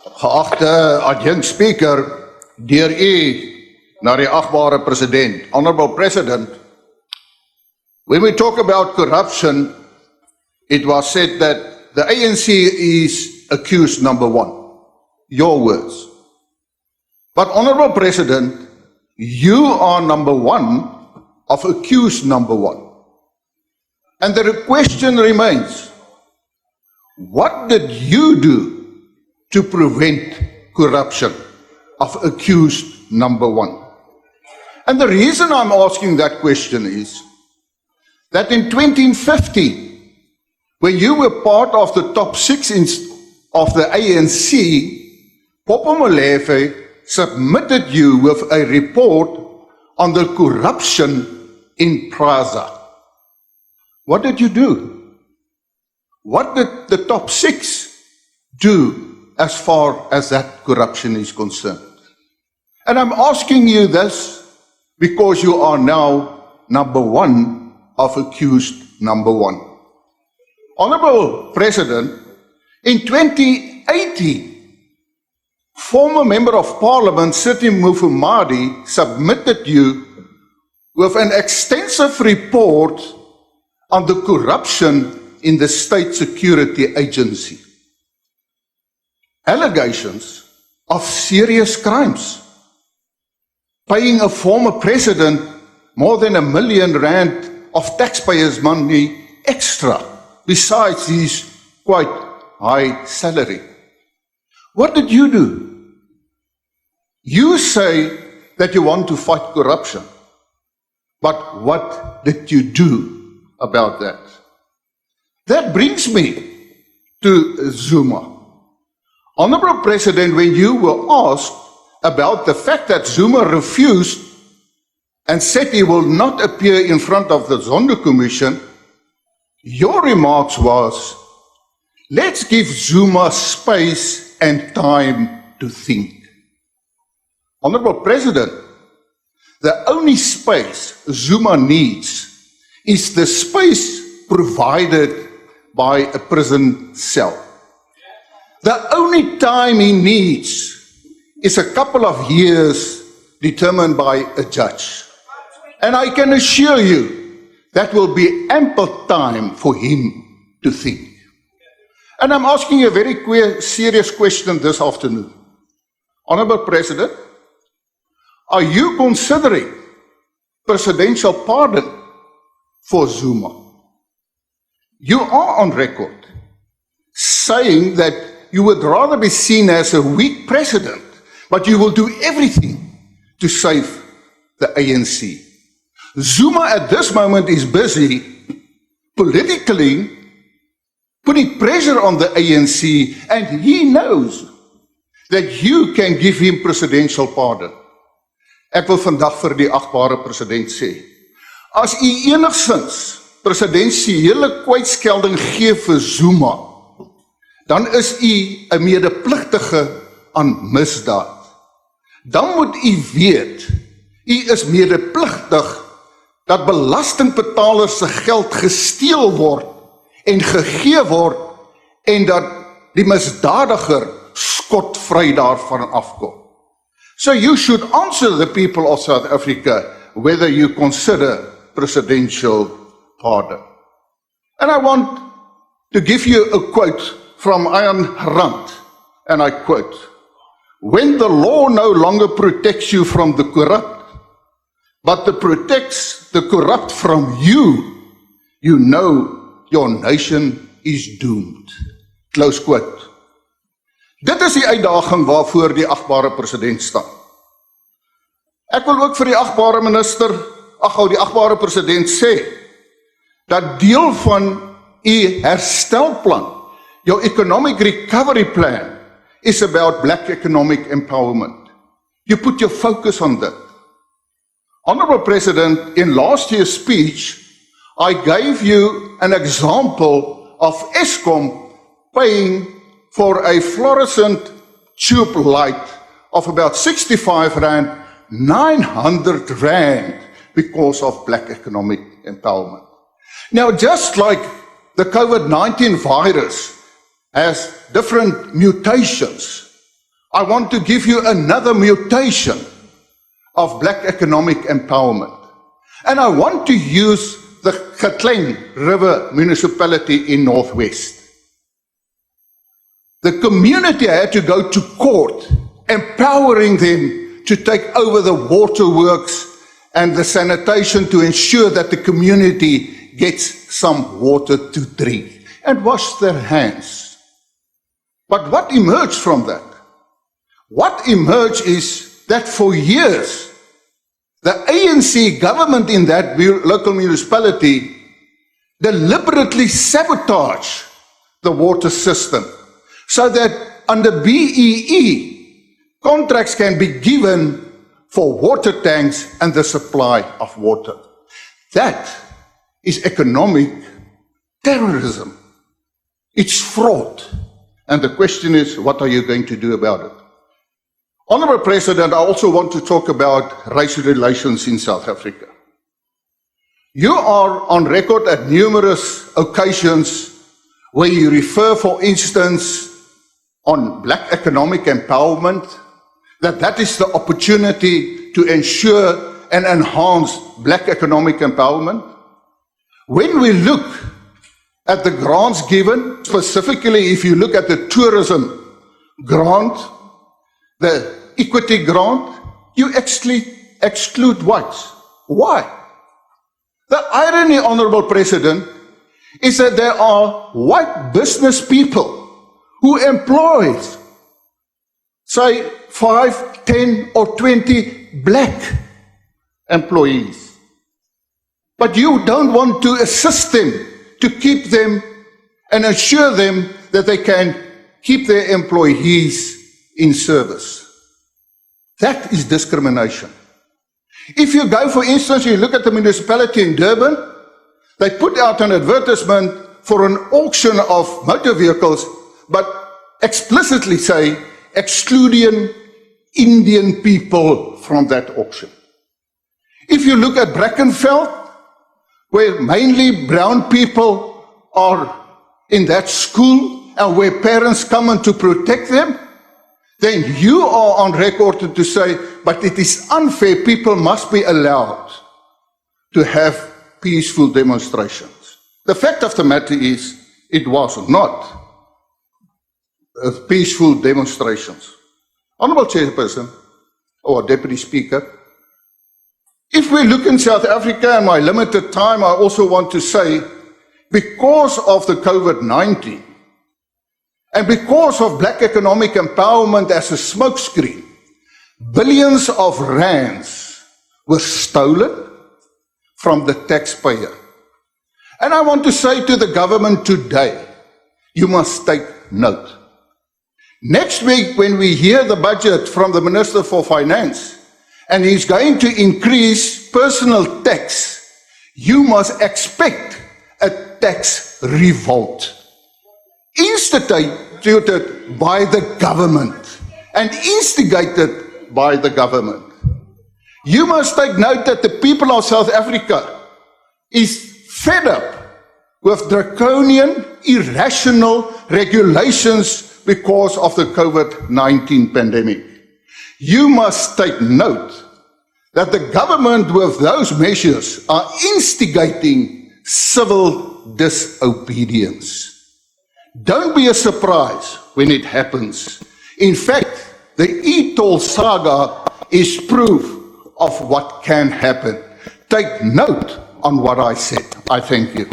Geachte adjunct speaker, deur u na die agbare president. Honorable President, when we talk about corruption, it was said that the ANC is accused number one. Your words. But Honorable President, you are number one of accused number one. And the question remains, what did you do to prevent corruption of accused number one? And the reason I'm asking that question is that in 2015, when you were part of the top 6 of the ANC, Popo Molefe submitted you with a report on the corruption in Praza. What did you do? What did the top 6 do as far as that corruption is concerned? And I'm asking you this because you are now number one of accused number one. Honorable President, in 2018, former Member of Parliament Siti Mufumadi submitted you with an extensive report on the corruption in the State Security Agency. Allegations of serious crimes, paying a former president more than R1 million of taxpayers' money extra, besides his quite high salary. What did you do? You say that you want to fight corruption, but what did you do about that? That brings me to Zuma. Honorable President, when you were asked about the fact that Zuma refused and said he will not appear in front of the Zondo Commission, your remarks was, let's give Zuma space and time to think. Honorable President, the only space Zuma needs is the space provided by a prison cell. The only time he needs is a couple of years determined by a judge. And I can assure you that will be ample time for him to think. And I'm asking you a very serious question this afternoon. Honorable President, are you considering presidential pardon for Zuma? You are on record saying that you would rather be seen as a weak president, but you will do everything to save the ANC. Zuma at this moment is busy politically putting pressure on the ANC, and he knows that you can give him presidential pardon. Ek wil vandag vir die agbare president sê, as u enigstens presidensiële kwytskelding gee vir Zuma, dan is u 'n medepligtige aan misdaad. Dan moet u weet, u is medepligtig dat belastingbetalers se geld gesteel word en gegee word en dat die misdadiger skotvry daarvan afkom. So you should answer the people of South Africa whether you consider presidential pardon. And I want to give you a quote from Ayn Rand, and I quote, "When the law no longer protects you from the corrupt, but it protects the corrupt from you, you know your nation is doomed." Close quote. Dit is die uitdaging waarvoor die agbare president staan. Ek wil ook vir die agbare minister, die agbare president sê, dat deel van u herstelplan, your economic recovery plan, is about black economic empowerment. You put your focus on that. Honorable President, in last year's speech, I gave you an example of Eskom paying for a fluorescent tube light of about 65 rand, 900 rand because of black economic empowerment. Now, just like the COVID-19 virus has different mutations, I want to give you another mutation of black economic empowerment. And I want to use the Gauteng River municipality in Northwest. The community had to go to court, empowering them to take over the waterworks and the sanitation to ensure that the community gets some water to drink and wash their hands. But what emerged from that? What emerged is that for years, the ANC government in that local municipality deliberately sabotaged the water system so that under BEE, contracts can be given for water tanks and the supply of water. That is economic terrorism. It's fraud. And the question is, what are you going to do about it? Honourable President, I also want to talk about race relations in South Africa. You are on record at numerous occasions where you refer, for instance, on black economic empowerment, that is the opportunity to ensure and enhance black economic empowerment. When we look at the grants given, specifically if you look at the tourism grant, the equity grant, you exclude whites. Why? The irony, Honourable President, is that there are white business people who employ, say, 5, 10 or 20 black employees. But you don't want to assist them, to keep them and assure them that they can keep their employees in service. That is discrimination. If you go, for instance, you look at the municipality in Durban, they put out an advertisement for an auction of motor vehicles, but explicitly say, excluding Indian people from that auction. If you look at Brackenfell, where mainly brown people are in that school and where parents come in to protect them, then you are on record to say, but it is unfair, people must be allowed to have peaceful demonstrations. The fact of the matter is, it was not peaceful demonstrations. Honourable Chairperson, or Deputy Speaker, if we look in South Africa, in my limited time, I also want to say, because of the COVID-19, and because of black economic empowerment as a smokescreen, billions of rands were stolen from the taxpayer. And I want to say to the government today, you must take note. Next week, when we hear the budget from the Minister for Finance, and he's going to increase personal tax, you must expect a tax revolt, instituted by the government and instigated by the government. You must take note that the people of South Africa is fed up with draconian, irrational regulations because of the COVID-19 pandemic. You must take note that the government with those measures are instigating civil disobedience. Don't be a surprise when it happens. In fact, the e-toll saga is proof of what can happen. Take note on what I said. I thank you.